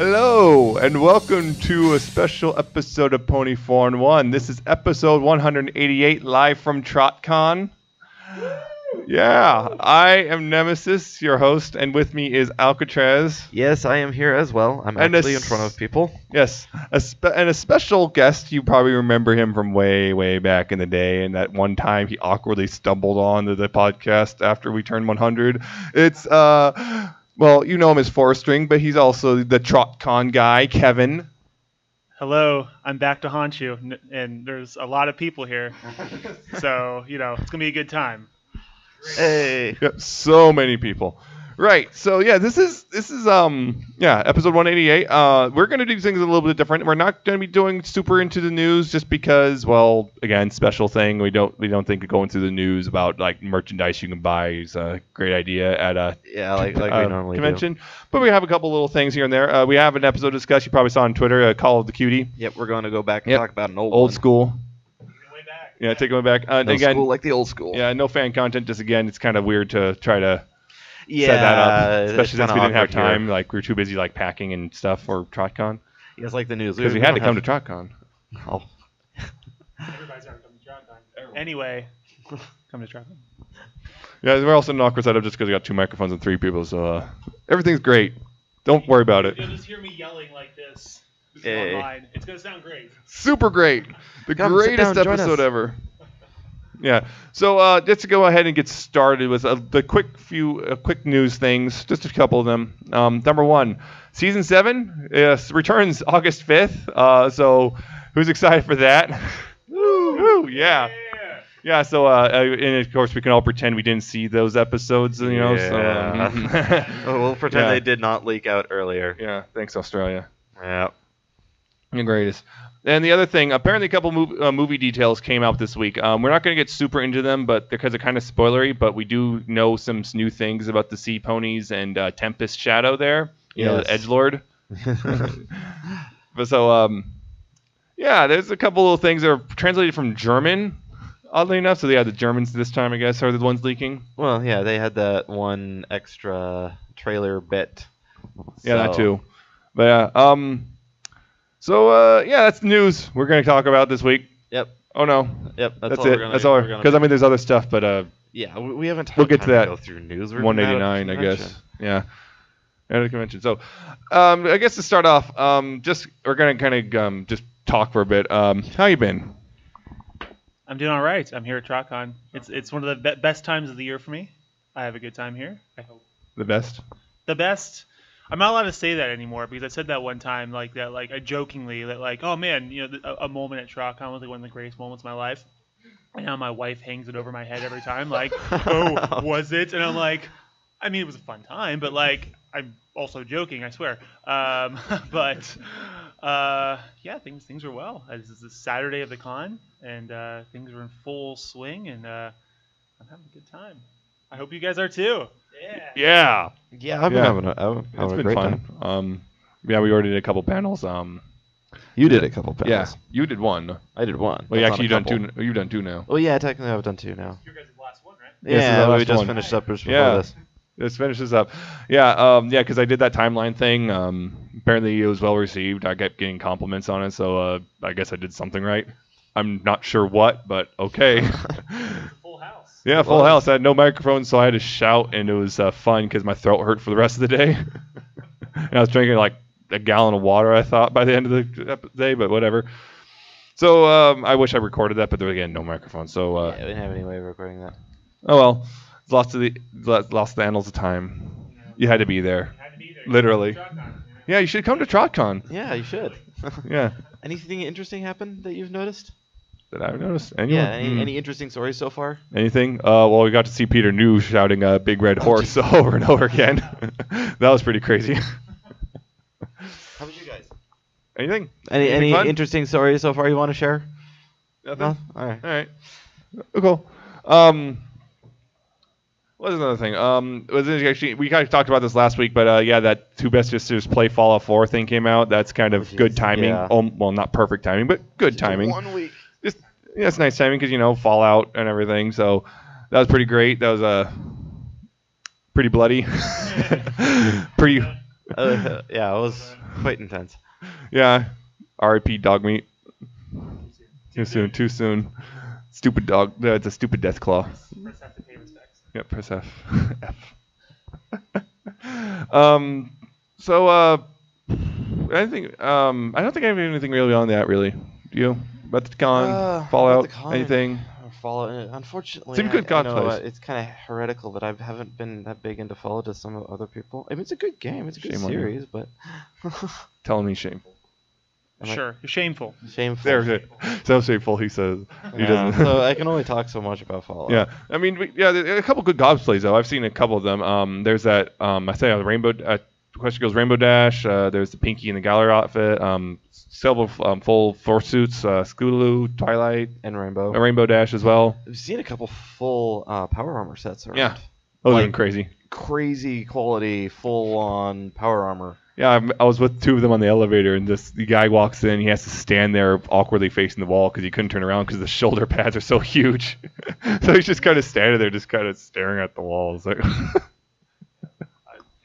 Hello, and welcome to a special episode of Pony 4 and 1. This is episode 188, live from TrotCon. Yeah, I am Nemesis, your host, and with me is Alcatraz. Yes, I am here as well. I'm actually in front of people. Yes, and a special guest. You probably remember him from way, way back in the day, and that one time he awkwardly stumbled onto the podcast after we turned 100. It's, well, you know him as Four String, but he's also the TrotCon guy, Kevin. Hello, I'm back to haunt you, and there's a lot of people here, so, it's going to be a good time. Hey. Yep, so many people. Right. So yeah, this is episode 188. We're gonna do things a little bit different. We're not gonna be doing super into the news just because, well, again, special thing. We don't think going through the news about like merchandise you can buy is a great idea at a like we normally convention. do. But we have a couple little things here and there. We have an episode discussed. You probably saw on Twitter, Call of the Cutie. Yep, we're going to go back and talk about an old one. School. Yeah, take it back. No again, school like the old school. Yeah, no fan content. Just again, it's kind of weird to try to set that up, especially since we didn't have time. Here. Like we were too busy like packing and stuff for TrotCon. Yes, like the news. Because we had to come to TrotCon. Oh. Everybody's already coming to TrotCon. Anyway, come to TrotCon. Yeah, we're also in an awkward setup just because we got 2 microphones and 3 people, so everything's great. Don't worry about it. You'll just hear me yelling like this. Hey. Online. It's going to sound great. Super great. The greatest down, episode ever. Yeah. So just to go ahead and get started with the quick news things, just a couple of them. Number one, season 7 returns August 5th. So who's excited for that? Woo! Yeah. Yeah. So and of course we can all pretend we didn't see those episodes. Yeah. So, we'll pretend they did not leak out earlier. Yeah. Thanks, Australia. Yeah. The greatest. And the other thing, apparently a couple movie details came out this week. We're not going to get super into them, but because they're kind of spoilery, but we do know some new things about the Sea Ponies and Tempest Shadow there. You know, the Edgelord. But so, there's a couple little things that are translated from German, oddly enough. So the Germans this time, I guess, are the ones leaking. Well, yeah, they had that one extra trailer bit. Yeah, that too. But yeah, So, that's the news we're going to talk about this week. Yep. Oh, no. Yep, that's it. That's all. Because, I mean, there's other stuff, but... yeah, we haven't we'll get to that. Go through news. 189, I guess. Yeah. At a convention. So, I guess to start off, we're going to kind of just talk for a bit. How you been? I'm doing all right. I'm here at TrotCon. It's one of the best times of the year for me. I have a good time here, I hope. The best? The best... I'm not allowed to say that anymore because I said that one time, I jokingly, that oh man, a moment at TrotCon was like one of the greatest moments of my life. And now my wife hangs it over my head every time, oh, was it? And I'm like, I mean, it was a fun time, but I'm also joking, I swear. But things were well. This is the Saturday of the con, and things are in full swing, and I'm having a good time. I hope you guys are too. Yeah. Yeah, I've been having a great fun time. We already did a couple panels. You did a couple panels. Yeah, you did one. I did one. Well, actually, you've done 2 now. Oh yeah, technically I've done 2 now. Your guys' last one, right? Yeah, we just finished up before this. Let's finish this up. Yeah, because I did that timeline thing. Apparently it was well received. I kept getting compliments on it, so I guess I did something right. I'm not sure what, but okay. Full house. Yeah, full house. I had no microphone, so I had to shout, and it was fun because my throat hurt for the rest of the day. And I was drinking like a gallon of water, I thought, by the end of the day, but whatever. So I wish I recorded that, but there was, again, no microphone. So we didn't have any way of recording that. Oh, well. Lost the annals of time. You had to be there. Literally. Yeah, you should come to TrotCon. Yeah, you should. Yeah. Anything interesting happen that you've noticed? That I've noticed? Anyone? Yeah, any interesting stories so far? Anything? Well, we got to see Peter New shouting a big red horse over and over again. That was pretty crazy. How about you guys? Anything? Any interesting stories so far you want to share? Nothing? No? All right. Cool. What was another thing? Actually, we kind of talked about this last week, but that Two Best Sisters Play Fallout 4 thing came out. That's kind of good timing. Yeah. Well, not perfect timing, but good timing. 1 week. It's nice timing because, Fallout and everything. So that was pretty great. That was pretty bloody. pretty Yeah, it was quite intense. Yeah. R.I.P. dog meat. Too soon. Stupid dog. It's a stupid death claw. Press F to pay respects. Yep, press F. F. I think I don't think I have anything really on that really. Do you? About the con, Fallout, About the con, anything? Fallout. Unfortunately, Seems good I know cosplays. it's kind of heretical, but I haven't been that big into Fallout as some other people. I mean, it's a good game. It's a good Shame on you. series, but Telling me shameful. Sure, you're shameful. Shameful. There's it. So shameful. He says he Yeah, doesn't. so I can only talk so much about Fallout. Yeah, I mean, there are a couple good cosplays though. I've seen a couple of them. There's that I say the Rainbow. Question Girls Rainbow Dash. There's the Pinky in the Gallery outfit. Several full force suits. Scootaloo, Twilight, And Rainbow. a Rainbow Dash as well. I've seen a couple full power armor sets around. Yeah, those Like- are crazy. Crazy quality, full-on power armor. Yeah, I was with two of them on the elevator, and the guy walks in. He has to stand there awkwardly facing the wall because he couldn't turn around because the shoulder pads are so huge. So he's just kind of standing there, just kind of staring at the walls. Like,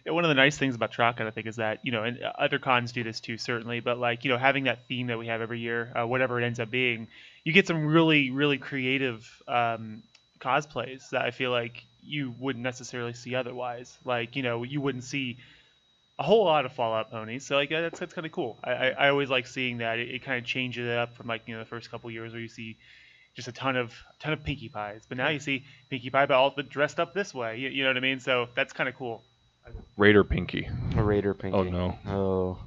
Yeah, one of the nice things about TrotCon, I think, is that, and other cons do this too, certainly, but having that theme that we have every year, whatever it ends up being, you get some really, really creative cosplays that I feel like you wouldn't necessarily see otherwise. Like, you wouldn't see a whole lot of Fallout ponies, so that's kind of cool. I always like seeing that. It kind of changes it up from the first couple years where you see just a ton of Pinkie Pies, but now you see Pinkie Pie but all dressed up this way. You know what I mean? So that's kind of cool. Raider Pinky. A Raider Pinky. Oh no. Oh.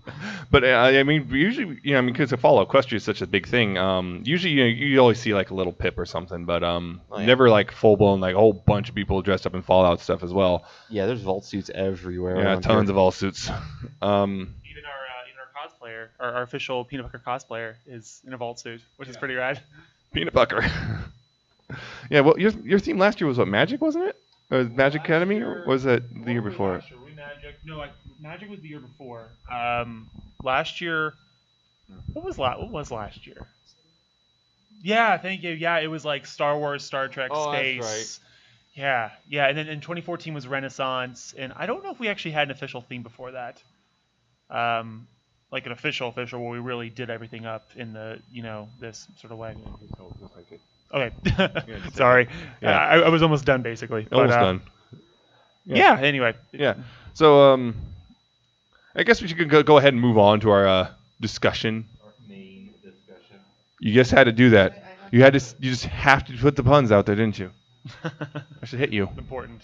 But I mean, usually, because the Fallout Equestria is such a big thing. Usually, you always see like a little pip or something, but yeah. never like full blown like a whole bunch of people dressed up in Fallout stuff as well. Yeah, there's vault suits everywhere. Yeah, around tons here. of all suits. Even our cosplayer, our official Peanut Butter cosplayer, is in a vault suit, which is pretty rad. Peanut butter. Yeah, well, your theme last year was what, Magic, wasn't it? Or Magic Academy, or was that the year before? Magic was the year before. Last year, what was last year? Yeah, thank you. Yeah, it was like Star Wars, Star Trek, space. That's right. Yeah, and then in 2014 was Renaissance, and I don't know if we actually had an official theme before that. Like an official where we really did everything up in the this sort of way. Okay, sorry. Yeah. I was almost done basically. Almost done. Yeah. Anyway. Yeah. So I guess we should go ahead and move on to our discussion. Our main discussion. You just had to do that. You just have to put the puns out there, didn't you? I should hit you. Important.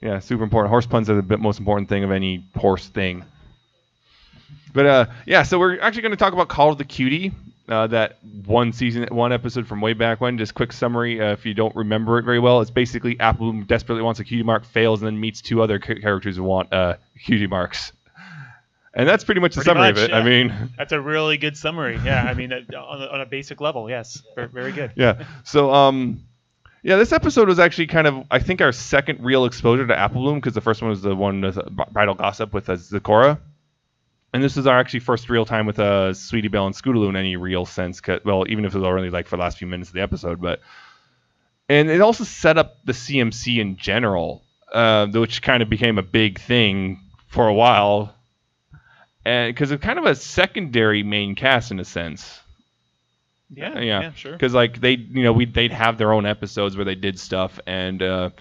Yeah, super important. Horse puns are the most important thing of any horse thing. But so we're actually going to talk about Call of the Cutie. That one episode from way back when. Just quick summary, if you don't remember it very well, it's basically Apple Bloom desperately wants a Cutie Mark, fails, and then meets two other characters who want Cutie Marks. And that's pretty much the summary of it. Yeah. I mean, that's a really good summary. Yeah, I mean, on a basic level, yes, very good. Yeah. So this episode was actually kind of, I think, our second real exposure to Apple Bloom, because the first one was the one with Bridal Gossip with Zecora. And this is our actually first real time with Sweetie Belle and Scootaloo in any real sense. Well, even if it was already like for the last few minutes of the episode, and it also set up the CMC in general, which kind of became a big thing for a while, and because it's kind of a secondary main cast in a sense. Yeah, sure. Because like they'd have their own episodes where they did stuff, and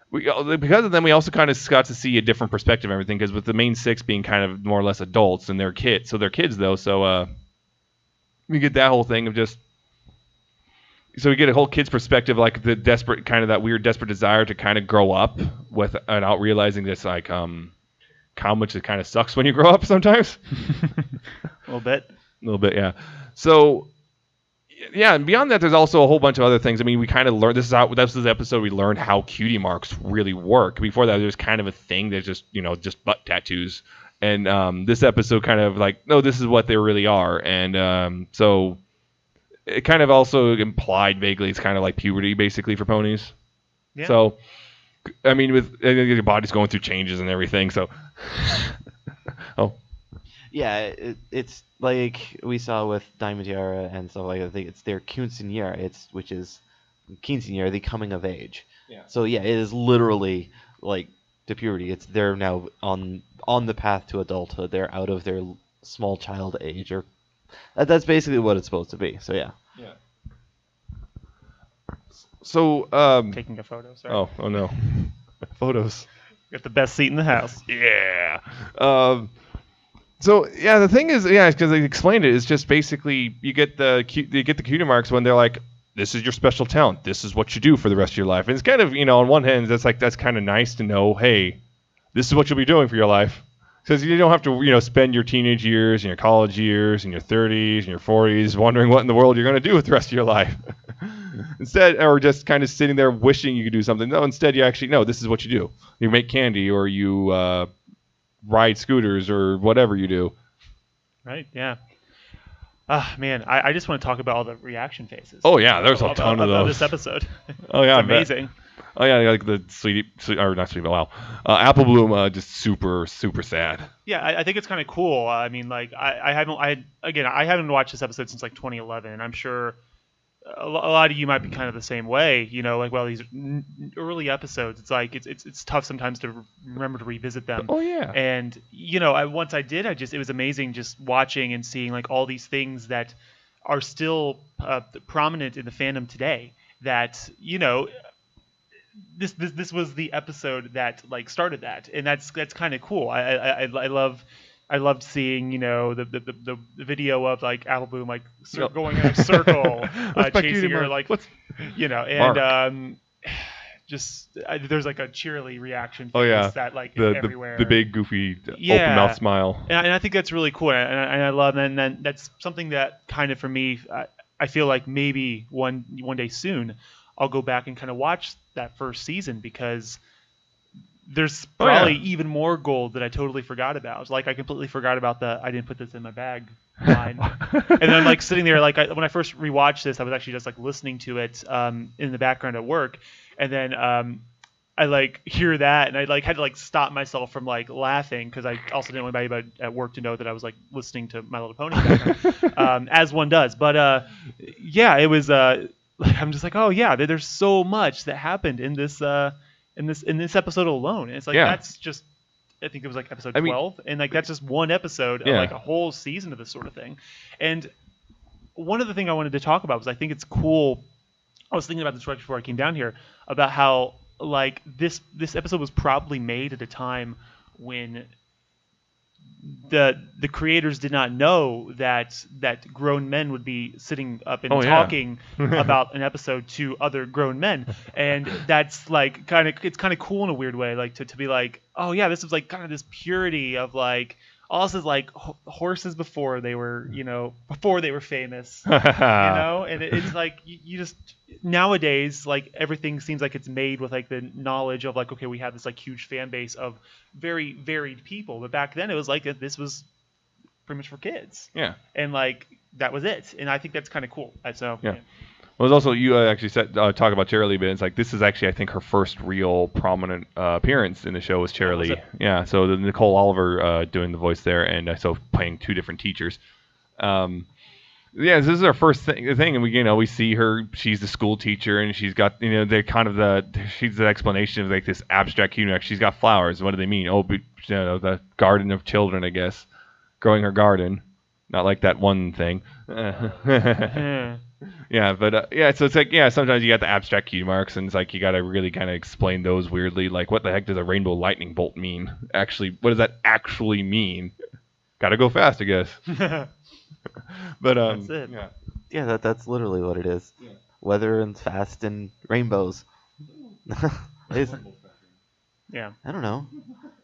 because of them, we also kind of got to see a different perspective of everything. Because with the main six being kind of more or less adults and they're kids, so they're kids though. So we get that whole thing of just. So we get a whole kid's perspective, like the desperate kind of that weird desperate desire to kind of grow up without realizing this, like how much it kind of sucks when you grow up sometimes. A little bit, yeah. So. Yeah, and beyond that, there's also a whole bunch of other things. I mean, we kind of learned this is the episode we learned how cutie marks really work. Before that, there's kind of a thing that's just butt tattoos, and this episode kind of like, no, this is what they really are, and so it kind of also implied vaguely it's kind of like puberty basically for ponies. Yeah. So, I mean, with your body's going through changes and everything, so. Oh. Yeah, it's like we saw with Diamond Tiara and stuff like that. I think it's their quinceañera, which is quinceañera, the coming of age. Yeah. So yeah, it is literally like to puberty. It's they're now on the path to adulthood. They're out of their small child age, or that's basically what it's supposed to be. So yeah. Yeah. So Taking a photo. Sorry. Oh no, photos. Got the best seat in the house. Yeah. So yeah, the thing is, because they explained it, it's just basically you get the Cutie Marks when they're like, this is your special talent. This is what you do for the rest of your life. And it's kind of, on one hand, that's kind of nice to know, hey, this is what you'll be doing for your life. Because you don't have to, spend your teenage years and your college years and your 30s and your 40s wondering what in the world you're going to do with the rest of your life. Instead, or just kind of sitting there wishing you could do something. No, instead you actually, no, this is what you do. You make candy, or you ride scooters, or whatever you do. Right, yeah. Man, I just want to talk about all the reaction faces. Oh, yeah, there's a ton of those. This episode. Oh, yeah. It's amazing. Oh, yeah, like the Apple Bloom, just super, super sad. Yeah, I think it's kind of cool. I mean, like, I haven't watched this episode since, like, 2011, and I'm sure a lot of you might be kind of the same way, like, well, these early episodes, it's like it's tough sometimes to remember to revisit them. Oh yeah. And once I did, it was amazing just watching and seeing like all these things that are still prominent in the fandom today. That this was the episode that like started that, and that's kind of cool. I loved seeing, the video of like Apple Bloom like going in a circle, chasing her, like, and there's like a cheerily reaction. Oh yeah, that like everywhere. The big goofy open mouth smile. And I think that's really cool, and I love, and then that's something that kind of for me, I feel like maybe one day soon I'll go back and kind of watch that first season, because there's probably even more gold that I totally forgot about. Like I completely forgot about I didn't put this in my bag line. And then like sitting there, like when I first rewatched this, I was actually just like listening to it in the background at work. And then I like hear that, and I like had to like stop myself from like laughing, because I also didn't want anybody at work to know that I was like listening to My Little Pony as one does. But yeah, it was I'm just like, oh yeah, there's so much that happened in this in this episode alone. And it's like that's just, I think it was like episode 12, and like that's just one episode of like a whole season of this sort of thing. And one of the things I wanted to talk about was I think it's cool. I was thinking about this right before I came down here about how like this episode was probably made at a time when the creators did not know that grown men would be sitting up and talking about an episode to other grown men. And that's like it's kind of cool in a weird way, like to be like, oh yeah, this is like kind of this purity of like, all this is like horses before they were famous, and it's like you just nowadays, like everything seems like it's made with like the knowledge of like, okay, we have this like huge fan base of very varied people, but back then it was like this was pretty much for kids, and like that was it. And I think that's kind of cool. So yeah. Well, there's also, you actually said talk about Charilee, but it's like this is actually, I think, her first real prominent appearance in the show was Charilee. Yeah, so Nicole Oliver doing the voice there, and so playing two different teachers. Yeah, this is our first thing, and we see her. She's the school teacher, and she's got she's the explanation of like this abstract Cutie Mark. She's got flowers. What do they mean? Oh, the garden of children, I guess, growing her garden, not like that one thing. Yeah, but so it's like, sometimes you got the abstract Cutie Marks, and it's like you got to really kind of explain those weirdly. Like, what the heck does a rainbow lightning bolt mean? Actually, what does that actually mean? Got to go fast, I guess. But that's it. Yeah, that's literally what it is. Yeah. Weather and fast and rainbows. Yeah. I don't know.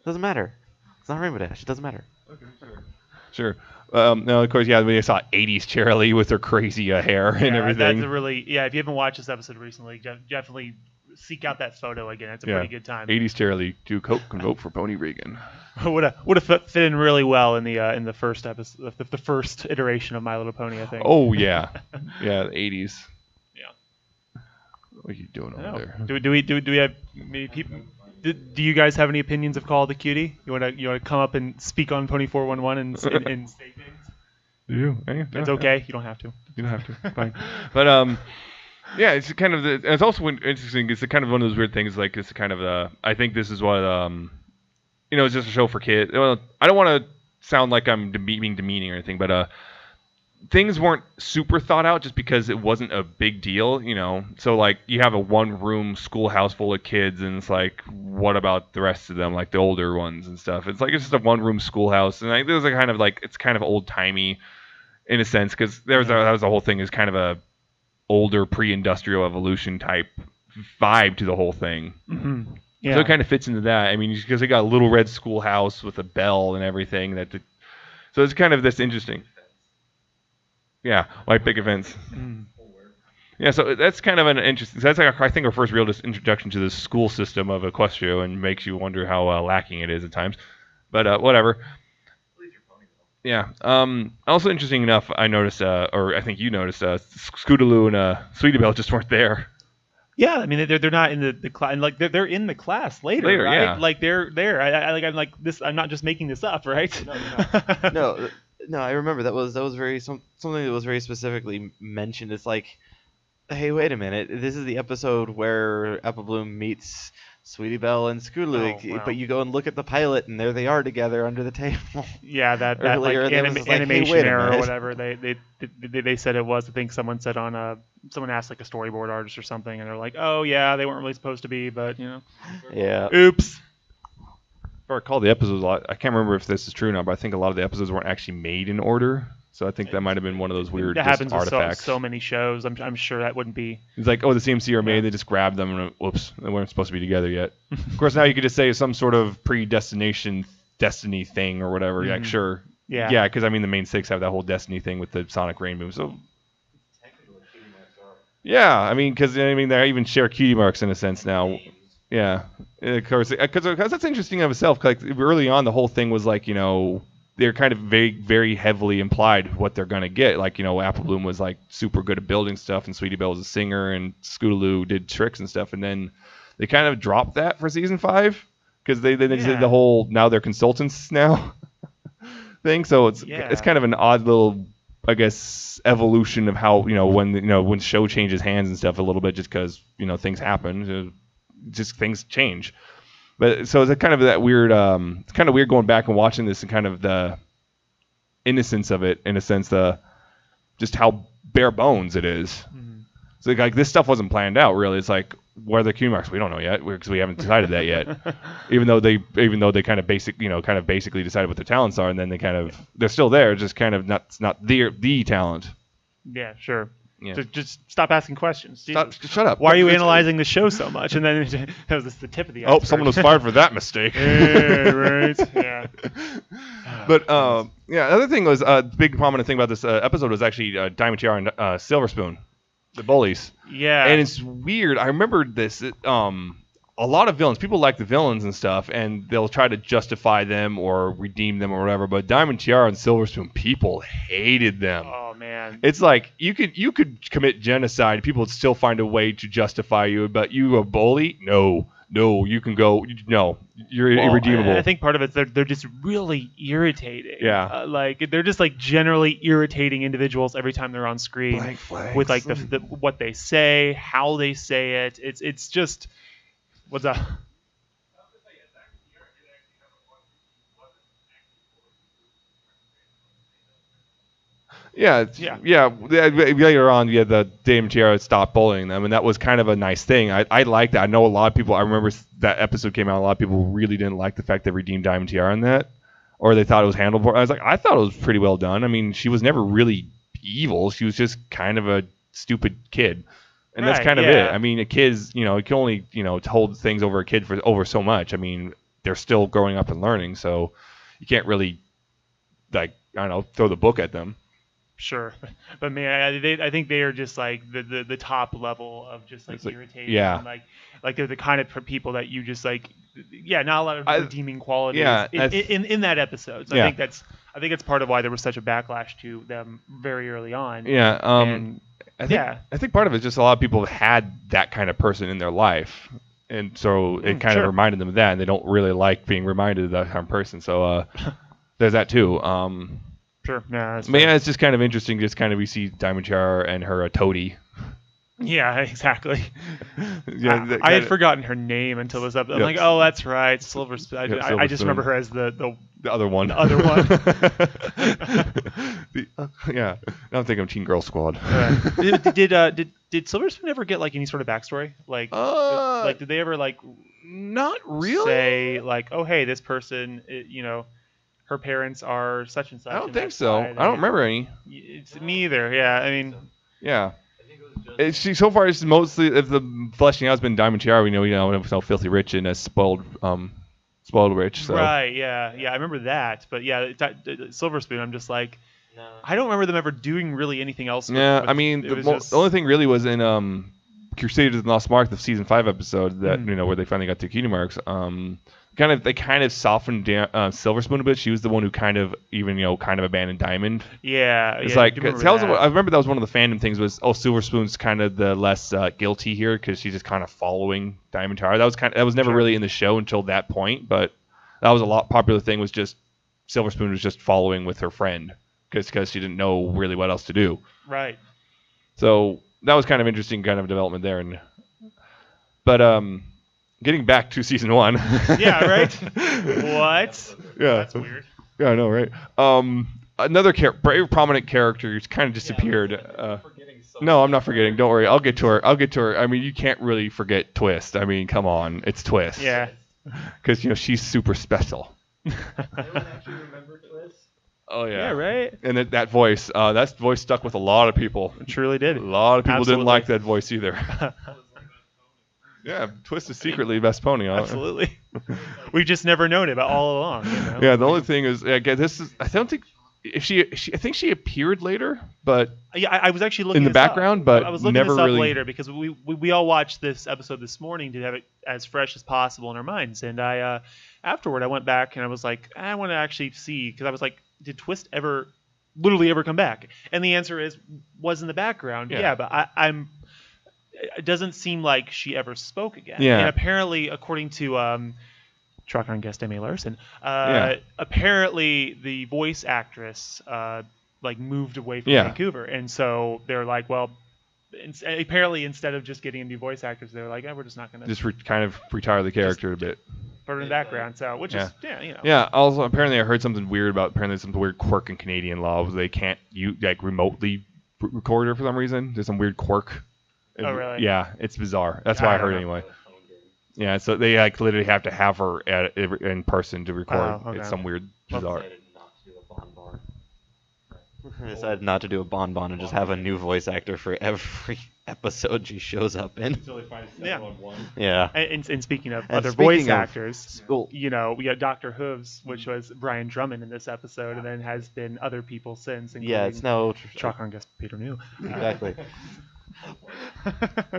Doesn't matter. It's not Rainbow Dash. It doesn't matter. Okay, sure. Now, of course, we saw 80s Charilee with her crazy hair and everything. That's if you haven't watched this episode recently, definitely seek out that photo again. It's a pretty good time. 80s Charilee, do coke and vote for Pony Regan. would have fit in really well in the first episode, the first iteration of My Little Pony, I think. Oh yeah, yeah, the 80s. Yeah. What are you doing over there? Do we have maybe people? Do you guys have any opinions of Call of the Cutie? You want to come up and speak on Pony 411 and say things? Do you? It's okay. You don't have to. You don't have to. Fine. But Yeah, it's kind of it's also interesting. It's kind of one of those weird things. Like it's kind of I think this is what it's just a show for kids. Well, I don't want to sound like I'm being demeaning or anything, but things weren't super thought out just because it wasn't a big deal, So like you have a one-room schoolhouse full of kids, and it's like, what about the rest of them, like the older ones and stuff? It's like it's just a one-room schoolhouse, and like there's a kind of like it's kind of old-timey in a sense because that was the whole thing is kind of a older pre-industrial evolution type vibe to the whole thing. Mm-hmm. Yeah. So it kind of fits into that. I mean, because they got a little red schoolhouse with a bell and everything. So it's kind of this interesting. Yeah, white picket fence. Mm. Yeah, so that's kind of an interesting. That's like I think our first real introduction to the school system of Equestria, and makes you wonder how lacking it is at times. But whatever. Yeah. Also interesting enough, I noticed, or I think you noticed, Scootaloo and Sweetie Belle just weren't there. Yeah, I mean they're not in the class, and like they're in the class later, right? Yeah. Like they're there. I'm like this. I'm not just making this up, right? No, I remember that was very something that was very specifically mentioned. It's like, hey, wait a minute, this is the episode where Apple Bloom meets Sweetie Belle and Scootaloo, wow. but you go and look at the pilot, and there they are together under the table. Yeah, that like animation error or whatever they said it was. I think someone said on someone asked like a storyboard artist or something, and they're like, oh yeah, they weren't really supposed to be, but Yeah. Oops. If I recall the episodes, I can't remember if this is true or not, but I think a lot of the episodes weren't actually made in order. So I think that might have been one of those weird That happens artifacts. with so many shows. I'm sure that wouldn't be. It's like, oh, the CMC are made. They just grabbed them, and whoops, they weren't supposed to be together yet. Of course, now you could just say some sort of predestination destiny thing or whatever. Mm-hmm. Like, sure. Yeah. Because I mean, the main six have that whole destiny thing with the Sonic Rainbow. So. Yeah, I mean, because they even share Cutie Marks in a sense now. Yeah, of course, because that's interesting of itself. Like early on, the whole thing was like, they're kind of very, very heavily implied what they're gonna get. Like, Apple Bloom was like super good at building stuff, and Sweetie Belle was a singer, and Scootaloo did tricks and stuff. And then they kind of dropped that for season 5 because they did the whole now they're consultants now thing. So it's kind of an odd little, I guess, evolution of how when show changes hands and stuff a little bit, just because things happen, just things change. But so it's kind of that weird. It's kind of weird going back and watching this and kind of the innocence of it in a sense, just how bare bones it is. Mm-hmm. So like this stuff wasn't planned out really. It's like, what are the Cutie Marks? We don't know yet because we haven't decided that yet. even though they kind of basically decided what their talents are, and then they're still there, just kind of not the talent. Yeah, sure. Yeah. Just stop asking questions. Shut up. Why are you analyzing the show so much? And then that was the tip of the iceberg. Oh, someone was fired for that mistake. Yeah, right. Yeah. But the other thing was big prominent thing about this episode was actually Diamond Tiara and Silver Spoon, the bullies. Yeah. And it's weird. I remember this. A lot of villains, people like the villains and stuff, and they'll try to justify them or redeem them or whatever. But Diamond Tiara and Silver Spoon, people hated them. Oh man. It's like you could commit genocide, people would still find a way to justify you. But you a bully? No, you can go. No, you're irredeemable. I think part of it they're just really irritating. Yeah. Like they're just like generally irritating individuals every time they're on screen. Blank flags. With like the what they say, how they say it. It's just. What's up? Yeah. Later on, the Dame Tiara stopped bullying them, and that was kind of a nice thing. I like that. I know a lot of people. I remember that episode came out. A lot of people really didn't like the fact that redeemed Diamond Tiara in that, or they thought it was handled. I was like, I thought it was pretty well done. I mean, she was never really evil. She was just kind of a stupid kid. And that's kind of it. I mean, a kid's, you can only, hold things over a kid for over so much. I mean, they're still growing up and learning, so you can't really, like, I don't know, throw the book at them. Sure, but man, I think they are just like the top level of just like irritating. Yeah. And like they're the kind of people that you just like, not a lot of redeeming qualities. Yeah, in that episode. So yeah. I think that's part of why there was such a backlash to them very early on. Yeah. I think part of it is just a lot of people have had that kind of person in their life, and so it kind of reminded them of that, and they don't really like being reminded of that kind of person. So there's that too. Sure. Yeah. It's just kind of interesting. Just kind of we see Diamond Tiara and her Toady. Yeah, exactly. Yeah, I had forgotten her name until this episode. I'm Yep. like, oh, that's right, Silver Spoon. Yep, I Silver just Spoon. remember her as the other one. The other one. Yeah. Now I'm thinking of Teen Girl Squad. Did Silver Spoon ever get like any sort of backstory? Like did they ever like not really say like, oh hey, this person, her parents are such and such? I don't and think that's so. why I don't remember any. It's me either. Yeah, I mean. Yeah. So far, it's mostly if the fleshing out has been Diamond Tiara. We know so filthy rich and spoiled rich. So. Right. Yeah. I remember that, but yeah, Silver Spoon. I'm just like, no. I don't remember them ever doing really anything else. I mean, the only thing really was in Crusaders of the Lost Mark, the season 5 episode that where they finally got to Cutie Marks. They kind of softened down Silver Spoon a bit. She was the one who kind of abandoned Diamond. Yeah, it's I remember that was one of the fandom things was Silver Spoon's kind of the less guilty here because she's just kind of following Diamond Tower. That was never really in the show until that point, but that was a lot popular thing was just Silver Spoon was just following with her friend because she didn't know really what else to do. Right. So that was kind of interesting kind of development there, getting back to season 1. Yeah, right? What? Yeah. That's weird. Yeah, I know, right? Another very prominent character who's kind of disappeared. No, I'm not forgetting. Don't worry. I'll get to her. I mean, you can't really forget Twist. I mean, come on. It's Twist. Yeah. Because, she's super special. Anyone actually remember Twist? Oh, yeah. Yeah, right? And that voice, that voice stuck with a lot of people. It truly did. A lot of people Absolutely. didn't like that voice either. Yeah, Twist is secretly the best pony. Absolutely. We've just never known it all along. Yeah, the only thing is, again, I don't think if I think she appeared later, but yeah, I was actually looking in the background, up. but I was looking never this up really later because we all watched this episode this morning to have it as fresh as possible in our minds. And I afterward I went back and I was like, I want to actually see because I was like, did Twist literally ever come back? And the answer was in the background. Yeah, but I'm. It doesn't seem like she ever spoke again. Yeah. And apparently, according to TrotCon guest Emmy Larson, apparently the voice actress moved away from Vancouver, and so they're like, well, apparently instead of just getting a new voice actress, they're like, we're just not going to kind of retire the character a bit. Put her in the background, so which is Yeah. Also, apparently, I heard something weird about some weird quirk in Canadian law. They can't remotely record her for some reason. There's some weird quirk. Oh, really? Yeah, it's bizarre. That's what I heard anyway. Yeah, so they literally have to have her in person to record. Oh, okay. It's some weird bizarre. Decided not to do a bonbon and just have a new voice actor for every episode she shows up in. Yeah. And speaking of And other speaking voice of actors, school. we got Dr. Hooves, which was Brian Drummond in this episode, and then has been other people since. Yeah, it's now TrotCon guest Peter New. Exactly.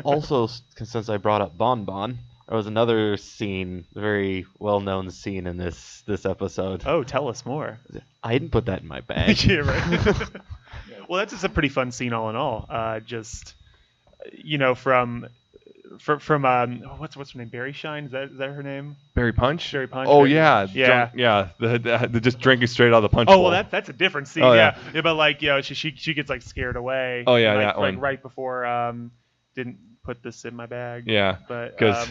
Also, since I brought up Bonbon, there was another scene, very well-known scene in this episode. Oh, tell us more. I didn't put that in my bag. Yeah, right. Well, that's just a pretty fun scene all in all. From what's her name? Berry Shine? Is that her name? Berry Punch? Berry Punch. Oh, Berry. yeah. Yeah. Yeah. The just drinking straight out of the punch Oh, bowl. well, that's a different scene. Oh, yeah. But she gets scared away. Oh, yeah, that one. Right before didn't put this in my bag. Yeah. But because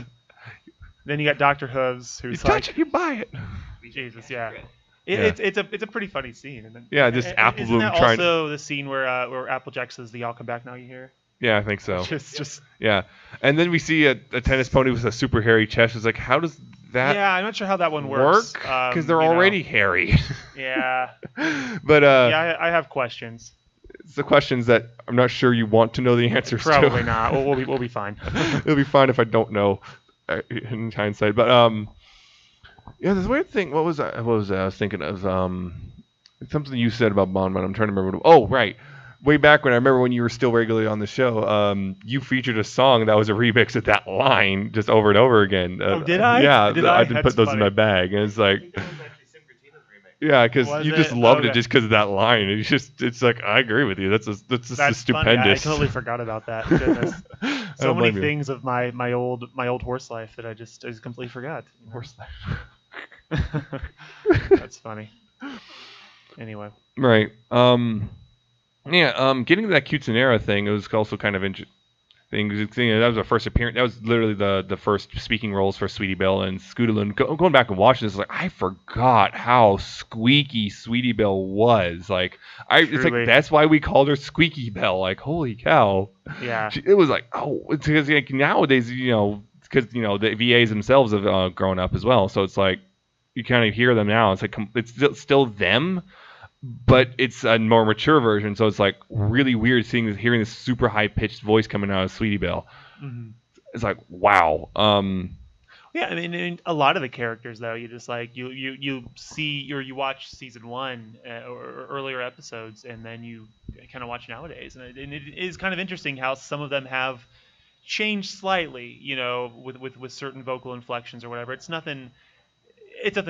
then you got Dr. Hooves, who's you touch it, you buy it. Jesus, yeah. It's a pretty funny scene. And then, just Apple Bloom isn't that trying. Also, the scene where Applejack says the "I'll come back now" you hear. Yeah, I think so. Just yeah, and then we see a tennis pony with a super hairy chest. It's like, how does that? Yeah, I'm not sure how that one works. Because they're already hairy. Yeah. But I have questions. It's the questions that I'm not sure you want to know the answers to. Probably not. We'll be fine. It'll be fine if I don't know in hindsight. But yeah, this weird thing. What was I was thinking of? Something you said about Bonbon. I'm trying to remember. Oh, right. Way back when I remember when you were still regularly on the show, you featured a song that was a remix of that line just over and over again. Did I? Yeah, Did I I? didn't That's put those funny. in my bag, and it's like, yeah, because you just loved it just because of that line. It's like I agree with you. That's That's stupendous. Funny. I totally forgot about that. Goodness. So many blame you. things of my old horse life that I just completely forgot. Horse life. That's funny. Anyway. Right. Yeah. Getting to that Cutenera thing, it was also kind of interesting. That was the first appearance. That was literally the first speaking roles for Sweetie Belle and Scootaloo. Going back and watching this, like I forgot how squeaky Sweetie Belle was. Like it's like that's why we called her Squeaky Belle. Like holy cow. Yeah. It was like it's because like nowadays because the VAs themselves have grown up as well. So it's like you kind of hear them now. It's like it's still them. But it's a more mature version, so it's like really weird hearing this super high pitched voice coming out of Sweetie Belle. Mm-hmm. It's like wow. Yeah, I mean, a lot of the characters though, you just like you see or you watch season 1 or earlier episodes, and then you kind of watch nowadays, and it is kind of interesting how some of them have changed slightly, with certain vocal inflections or whatever. It's nothing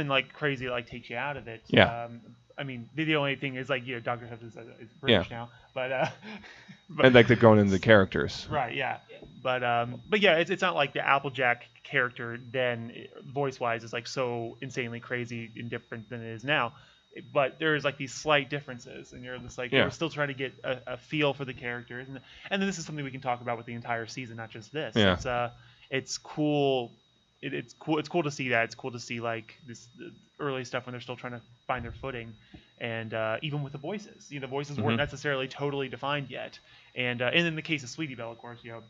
like crazy that like takes you out of it. Yeah. I mean, the only thing is like Dr. Seuss is British now, but and like they're going into the characters. Right. Yeah. But yeah, it's not like the Applejack character then voice wise is like so insanely crazy and different than it is now. But there's like these slight differences, and you're just like we're still trying to get a feel for the characters, and then this is something we can talk about with the entire season, not just this. Yeah. It's cool. It's cool. It's cool to see that. It's cool to see like the early stuff when they're still trying to find their footing, and even with the voices, the voices weren't necessarily totally defined yet. And in the case of Sweetie Belle, of course, people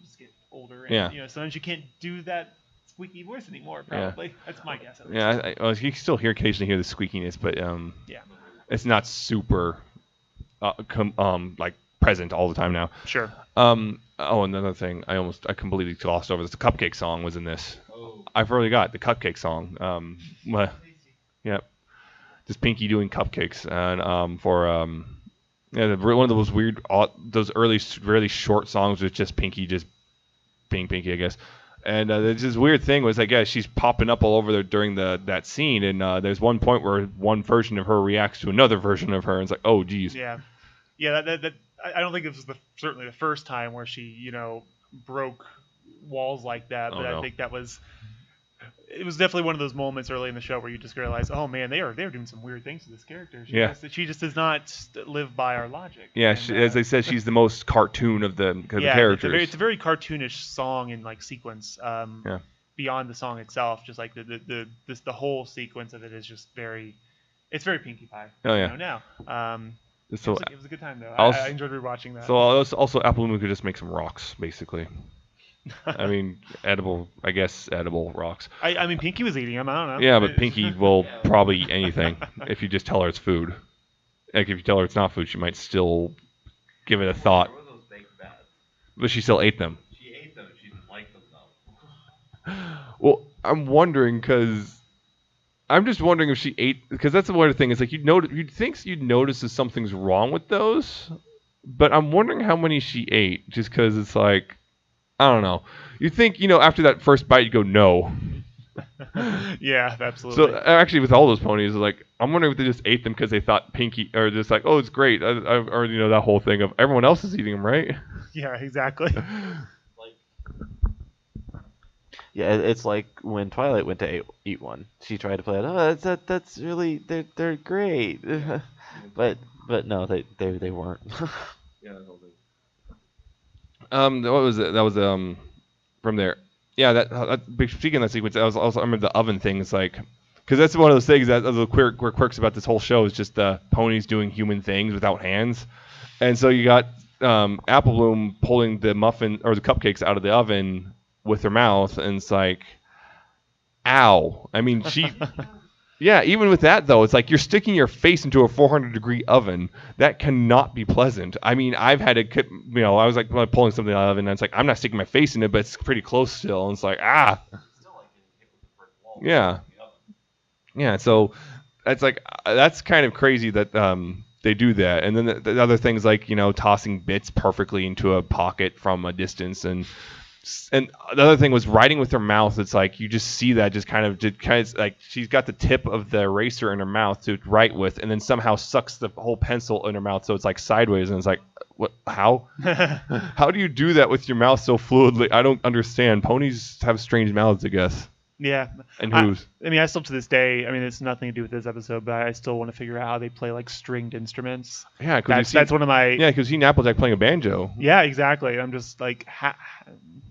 just get older, and sometimes you can't do that squeaky voice anymore. Probably that's my guess. At least. Yeah, you can still occasionally hear the squeakiness, but it's not super like present all the time now. Sure. Another thing I completely glossed over. The cupcake song was in this. I've really got the cupcake song. Just Pinky doing cupcakes, and one of those weird, those early, really short songs with just Pinky just being Pinky, I guess. And there's this weird thing was I guess she's popping up all over there during that scene, and there's one point where one version of her reacts to another version of her, and it's like, oh geez. Yeah. That I don't think this was certainly the first time where she broke walls like that, but I think it was definitely one of those moments early in the show where you just realize, oh man, they're doing some weird things to this character. She just does not live by our logic. Yeah, as they said, she's the most cartoon of the characters. It's a very cartoonish song and like sequence. Beyond the song itself, just like the whole sequence of it is just very Pinkie Pie. Oh yeah. Now. So it was a good time though. I enjoyed rewatching that. So also Apple Moon could just make some rocks, basically. I mean, edible rocks. I mean, Pinky was eating them. I don't know. Yeah, but Pinky will probably eat anything if you just tell her it's food. Like if you tell her it's not food, she might still give it a thought. What were those baked bats? But she still ate them. She ate them. She didn't like them though. Well, I'm just wondering if she ate, because that's the one thing. It's like you'd think you'd notice if something's wrong with those, but I'm wondering how many she ate, just because it's like, I don't know. You think after that first bite you go no. Yeah, absolutely. So actually, with all those ponies, like I'm wondering if they just ate them because they thought Pinky, or just like, oh, it's great, or that whole thing of everyone else is eating them, right? Yeah, exactly. Yeah, it's like when Twilight went to eat one. She tried to play it. Oh, that's really they're great, but no, they weren't. Yeah, that whole thing. What was it? That was from there. Yeah, that speaking of that sequence, I was also, I remember the oven thing. It's like, because that's one of those things that the quirks about this whole show is just the ponies doing human things without hands, and so you got Apple Bloom pulling the muffin or the cupcakes out of the oven with her mouth, and it's like, ow. I mean, yeah, even with that though, it's like you're sticking your face into a 400-degree oven. That cannot be pleasant. I mean, I've had it, I was like pulling something out of the oven, and it's like, I'm not sticking my face in it, but it's pretty close still, and it's like, ah. Yeah. Yeah, so that's like, that's kind of crazy that they do that. And then the other things like, tossing bits perfectly into a pocket from a distance, and the other thing was writing with her mouth. It's like you just see that just kind of like she's got the tip of the eraser in her mouth to write with, and then somehow sucks the whole pencil in her mouth, so it's like sideways, and it's like, what? How? How do you do that with your mouth so fluidly? I don't understand. Ponies have strange mouths, I guess. Yeah. And who's? I mean, I still to this day. I mean, it's nothing to do with this episode, but I still want to figure out how they play like stringed instruments. Yeah, because That's one of my. Yeah, because you see Applejack playing a banjo. Yeah, exactly. I'm just like,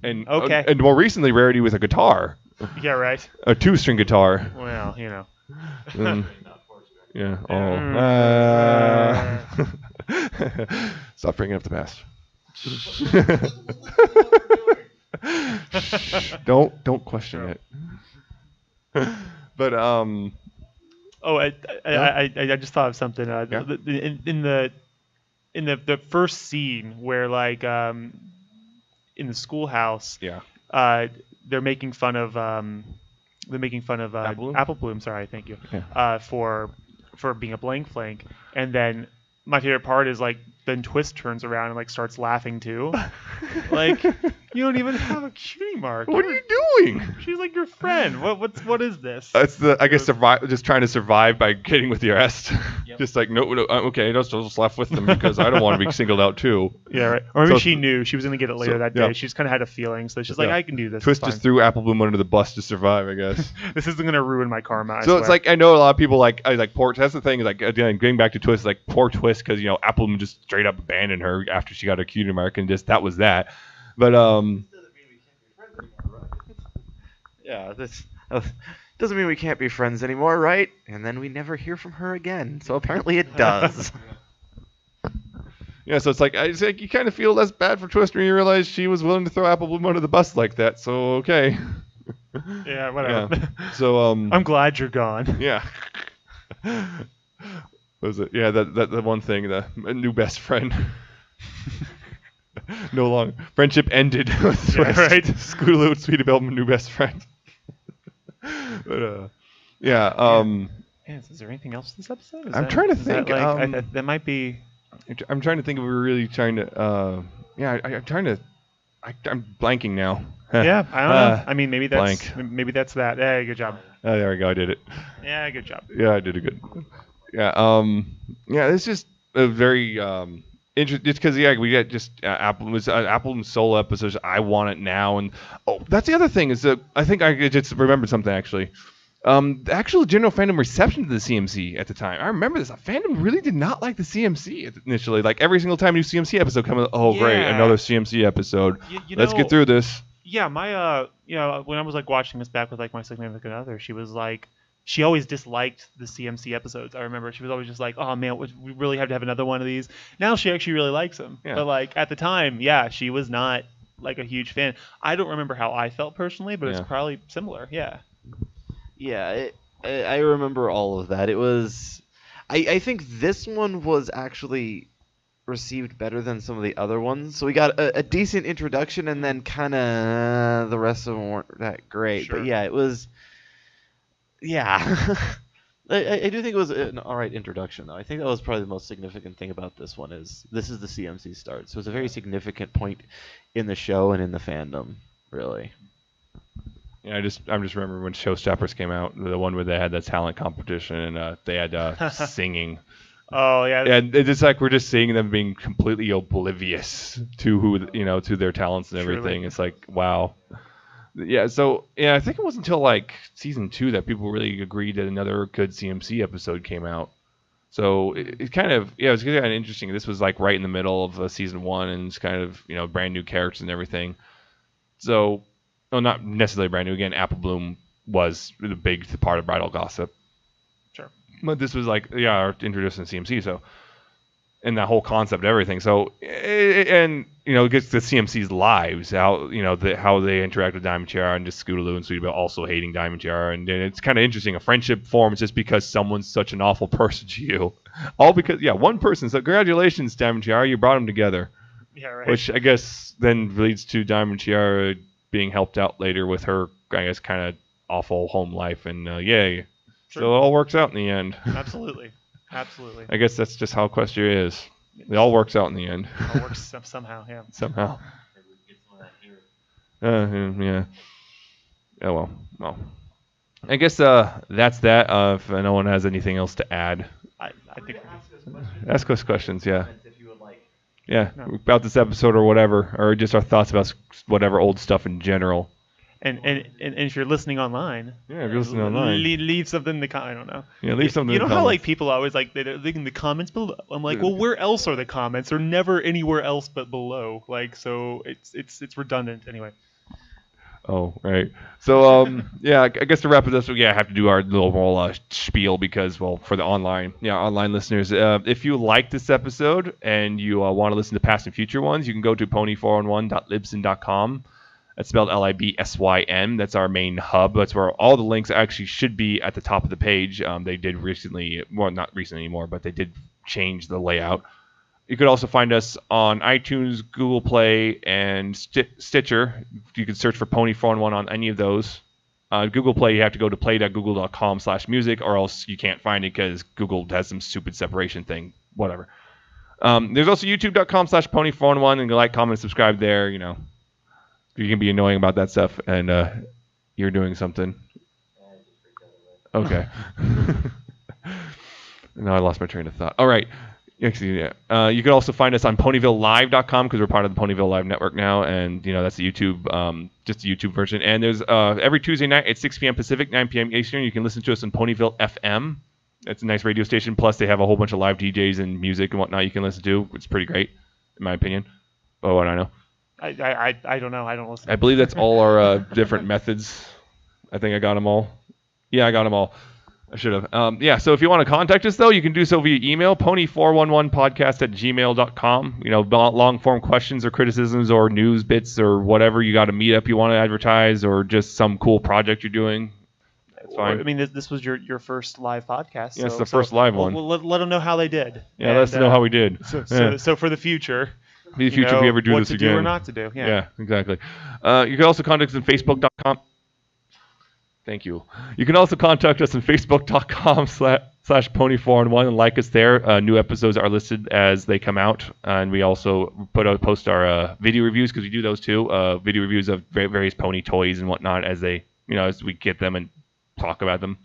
And okay. And more recently, Rarity with a guitar. Yeah, right. A 2-string guitar. Well, you know. Yeah. Stop bringing up the past. Don't question it. But Oh, I just thought of something. In the first scene where like in the schoolhouse, they're making fun of Apple Bloom. Sorry, thank you. Yeah. For being a blank flank, and then my favorite part is like then Twist turns around and like starts laughing too. Like, you don't even have a cutie mark. What are you doing? She's like your friend. What is this? That's I guess just trying to survive by getting with the rest. Yep. Just like no, okay, just left with them because I don't want to be singled out too. Yeah, right. Or maybe she knew she was gonna get it later that day. Yeah. She just kind of had a feeling, so she's like, I can do this. Twist just threw Apple Bloom under the bus to survive, I guess. This isn't gonna ruin my karma. So it's like I know a lot of people like poor. That's the thing. Like again, getting back to Twist, like poor Twist because Apple Bloom just straight up abandoned her after she got a cutie mark and just that was that. But yeah, this doesn't mean we can't be friends anymore, right? And then we never hear from her again. So apparently it does. Yeah, so it's like you kind of feel less bad for Twist when you realize she was willing to throw Apple Bloom under the bus like that. So okay. Yeah, whatever. Yeah. So I'm glad you're gone. Yeah. Was it? Yeah, that one thing, the new best friend. No longer friendship ended with Twist. Yeah, right. Scootaloo and Sweetie Belle, new best friend. But yeah. Man, is there anything else in this episode? I'm trying to think. That might be. I'm trying to think if we were really trying to. I'm trying to. I'm blanking now. Yeah, I don't know. I mean, maybe that's blank. maybe that's that. Hey, good job. Oh, there we go. I did it. Yeah, good job. Yeah, I did it good. Yeah. Yeah, it's just a very interesting. It's because we got just Apple solo episodes. I want it now, and that's the other thing is that I think I just remembered something actually. The actual general fandom reception to the CMC at the time. I remember this. The fandom really did not like the CMC initially. Like every single time a new CMC episode comes, great, another CMC episode. Let's get through this. Yeah, my when I was like watching this back with like my significant other, she was like, she always disliked the CMC episodes. I remember she was always just like, oh man, we really have to have another one of these. Now she actually really likes them. Yeah. But like at the time, yeah, she was not like a huge fan. I don't remember how I felt personally, but it's probably similar. Yeah. Yeah, I remember all of that. It was, I think this one was actually received better than some of the other ones. So we got a decent introduction, and then kind of the rest of them weren't that great. Sure. But yeah, it was, yeah. I do think it was an alright introduction, though. I think that was probably the most significant thing about this one is this is the CMC start. So it's a very significant point in the show and in the fandom, really. Yeah, I'm just remembering when Showstoppers came out, the one where they had that talent competition and they had singing. Oh yeah. And it's like we're just seeing them being completely oblivious to who to their talents and everything. Truly. It's like wow. Yeah. So I think it wasn't until like season 2 that people really agreed that another good CMC episode came out. So it kind of it was kind of interesting. This was like right in the middle of season 1 and it's kind of brand new characters and everything. So. Well, not necessarily brand new. Again, Apple Bloom was a big part of Bridal Gossip. Sure. But this was like, introducing CMC, so, and that whole concept, everything. So, and it gets the CMC's lives, how they interact with Diamond Tiara and just Scootaloo and Sweetie Belle also hating Diamond Tiara, and it's kind of interesting. A friendship forms just because someone's such an awful person to you, all because one person. So, congratulations, Diamond Tiara, you brought them together. Yeah, right. Which I guess then leads to Diamond Tiara being helped out later with her, I guess, kind of awful home life, and yay. Sure. So it all works out in the end. Absolutely. I guess that's just how Equestria is. It all works out in the end. It all works somehow, yeah. Somehow. Yeah. Oh, well. I guess that's that. If no one has anything else to add. I think ask us questions, yeah. Yeah, about this episode or whatever, or just our thoughts about whatever old stuff in general. And if you're listening online, Yeah, if you're listening online. leave something in the I don't know. Yeah, leave something You in know the how comments. like people always like they're in the comments below. I'm like, well, where else are the comments? They're never anywhere else but below. Like, so it's redundant anyway. Oh, right. So, yeah, I guess to wrap it up, I have to do our little spiel because, well, for the online listeners, if you like this episode and you want to listen to past and future ones, you can go to pony411.libsyn.com. That's spelled Libsyn. That's our main hub. That's where all the links actually should be at the top of the page. They did recently, well, not recently anymore, but they did change the layout. You could also find us on iTunes, Google Play, and Stitcher. You can search for Pony411 on any of those. Google Play, you have to go to play.google.com/music, or else you can't find it because Google has some stupid separation thing. Whatever. There's also youtube.com/Pony411, and like, comment, subscribe there. You know, you can be annoying about that stuff, and you're doing something. Okay. No, I lost my train of thought. All right. Actually, yeah. You can also find us on ponyvillelive.com because we're part of the Ponyville Live network now, and that's the YouTube, just the YouTube version. And there's every Tuesday night at 6 p.m. Pacific, 9 p.m. Eastern. You can listen to us on Ponyville FM. It's a nice radio station. Plus, they have a whole bunch of live DJs and music and whatnot you can listen to. It's pretty great, in my opinion. But what I know. I don't know. I don't listen. I believe that's all our different methods. I think I got them all. Yeah, I got them all. I should have. So if you want to contact us, though, you can do so via email, pony411podcast@gmail.com. Long-form questions or criticisms or news bits or whatever. You got a meetup you want to advertise or just some cool project you're doing. That's fine. I mean, this was your first live podcast. Yeah, it's the first live one. Well, let them know how they did. Yeah, let us know how we did. So for the future. If we ever do this again. What to do or not to do. Yeah, exactly. You can also contact us on Facebook.com. Thank you. You can also contact us on Facebook.com/Pony411 and like us there. New episodes are listed as they come out, and we also post our video reviews because we do those too. Video reviews of various pony toys and whatnot as they, as we get them and talk about them.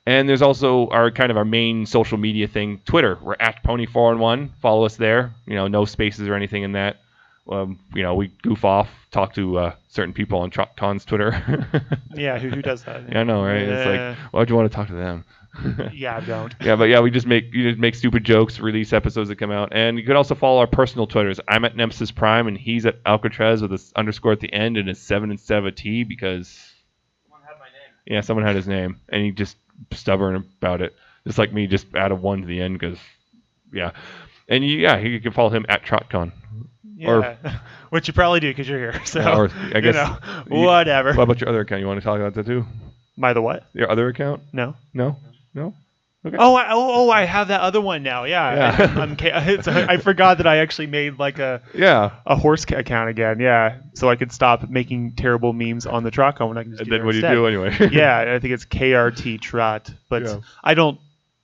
And there's also our main social media thing, Twitter. We're at Pony411. Follow us there. No spaces or anything in that. We goof off, talk to certain people on TrotCon's Twitter. Yeah, who does that? Yeah, I know, right? It's like, why'd you want to talk to them? Yeah, I don't. Yeah, but we just make stupid jokes, release episodes that come out, and you can also follow our personal Twitters. I'm at Nemesis Prime, and he's at Alcatraz with an underscore at the end, and a 7 instead of a T because someone had my name. Yeah, someone had his name, and he just stubborn about it, just like me, just add a 1 to the end because and you can follow him at TrotCon. Yeah, which you probably do because you're here. So, or I guess, whatever. What about your other account? You want to talk about that too? My the what? Your other account? No. Okay. Oh, I have that other one now. Yeah. I forgot that I actually made like a horse account again. Yeah, so I could stop making terrible memes on the TrotCon when I can just and do then what do you instead. do anyway? Yeah, I think it's KRT Trot, but I don't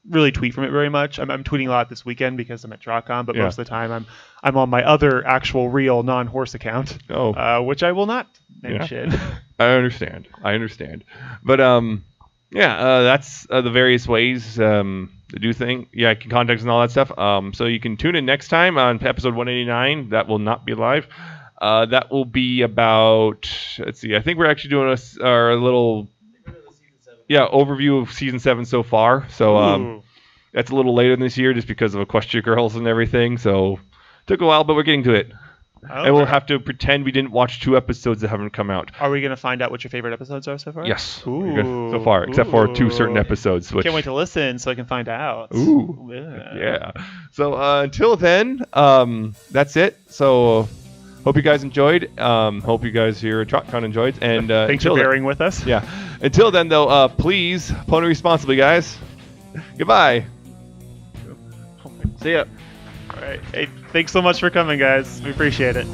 really tweet from it very much. I'm tweeting a lot this weekend because I'm at TrotCon, but most of the time I'm on my other actual real non-horse account, which I will not mention. I understand. But that's the various ways to do things. Yeah, contacts and all that stuff. So you can tune in next time on episode 189. That will not be live. That will be about. Let's see. I think we're actually doing our little. Overview of season 7 so far. So that's a little later this year just because of Equestria Girls and everything. So took a while, but we're getting to it. Okay. And we'll have to pretend we didn't watch 2 episodes that haven't come out. Are we going to find out what your favorite episodes are so far? Yes. Ooh. So far, except for 2 certain episodes. Which... Can't wait to listen so I can find out. Ooh. Yeah. So until then, that's it. So hope you guys enjoyed. Hope you guys here at TrotCon enjoyed. And thanks for bearing with us. Yeah. Until then, though, please pony responsibly, guys. Goodbye. See ya. All right. Hey, thanks so much for coming, guys. We appreciate it.